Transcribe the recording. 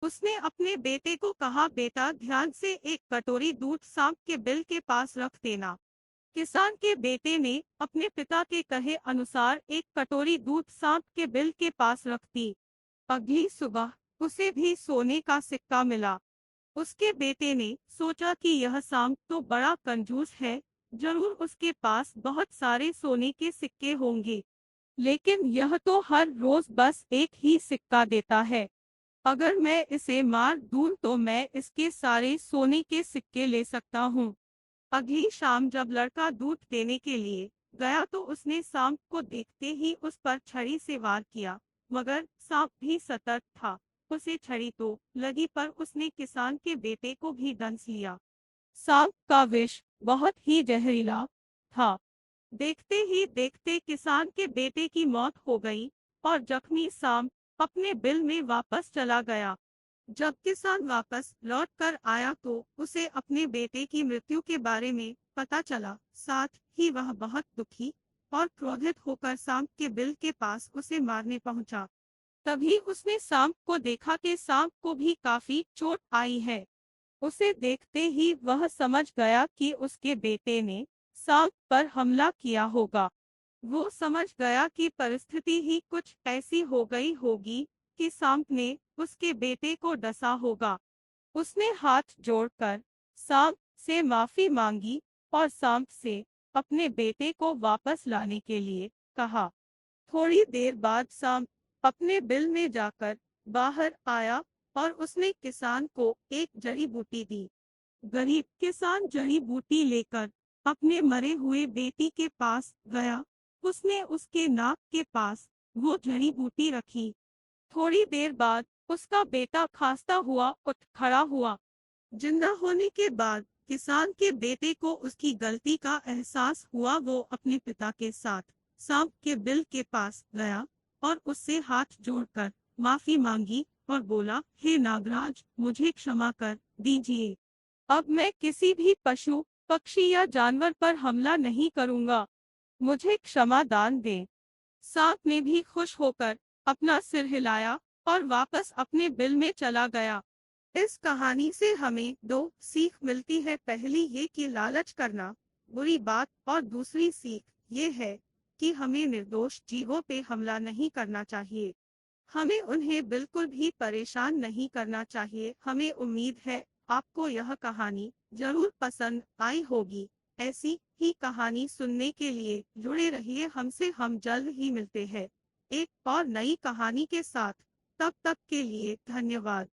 उसने अपने बेटे को कहा, बेटा ध्यान से एक कटोरी दूध सांप के बिल के पास रख देना। किसान के बेटे ने अपने पिता के कहे अनुसार एक कटोरी दूध सांप के बिल के पास रख दी। अगली सुबह उसे भी सोने का सिक्का मिला। उसके बेटे ने सोचा कि यह सांप तो बड़ा कंजूस है, जरूर उसके पास बहुत सारे सोने के सिक्के होंगे, लेकिन यह तो हर रोज बस एक ही सिक्का देता है। अगर मैं इसे मार दूं तो मैं इसके सारे सोने के सिक्के ले सकता हूँ। अगली शाम जब लड़का दूध देने के लिए गया तो उसने सांप को देखते ही उस पर छड़ी से वार किया, मगर सांप भी सतर्क था। उसे छड़ी तो लगी पर उसने किसान के बेटे को भी डंस लिया। सांप का विष बहुत ही जहरीला था। देखते ही देखते किसान के बेटे की मौत हो गई और जख्मी सांप अपने बिल में वापस चला गया। जब किसान वापस लौट कर आया तो उसे अपने बेटे की मृत्यु के बारे में पता चला। साथ ही वह बहुत दुखी और क्रोधित होकर सांप के बिल के पास उसे मारने पहुंचा। तभी उसने सांप को देखा कि सांप को भी काफी चोट आई है। उसे देखते ही वह समझ गया कि उसके बेटे ने सांप पर हमला किया होगा। वो समझ गया कि परिस्थिति ही कुछ ऐसी हो गई होगी कि सांप ने उसके बेटे को डसा होगा। उसने हाथ जोड़कर सांप से माफी मांगी और सांप से अपने बेटे को वापस लाने के लिए कहा। थोड़ी देर बाद सांप अपने बिल में जाकर बाहर आया और उसने किसान को एक जड़ी बूटी दी। गरीब किसान जड़ी बूटी लेकर अपने मरे हुए बेटी के पास गया। उसने उसके नाक के पास वो जड़ी बूटी रखी। थोड़ी देर बाद उसका बेटा खांसता हुआ उठ खड़ा हुआ। जिंदा होने के बाद किसान के बेटे को उसकी गलती का एहसास हुआ। वो अपने पिता के साथ सांप के बिल के पास गया और उससे हाथ जोड़कर माफी मांगी और बोला, हे नागराज, मुझे क्षमा कर दीजिए। अब मैं किसी भी पशु, पक्षी या जानवर पर हमला नहीं करूंगा। मुझे क्षमा दान दें। सांप ने भी खुश होकर अपना सिर हिलाया और वापस अपने बिल में चला गया। इस कहानी से हमें दो सीख मिलती है। पहली ये कि लालच करना बुरी बात, और दूसरी सीख ये है कि हमें निर्दोष जीवों पे हमला नहीं करना चाहिए। हमें उन्हें बिल्कुल भी परेशान नहीं करना चाहिए। हमें उम्मीद है आपको यह कहानी जरूर पसंद आई होगी। ऐसी ही कहानी सुनने के लिए जुड़े रहिए हमसे। हम जल्द ही मिलते हैं एक और नई कहानी के साथ। तब तक के लिए धन्यवाद।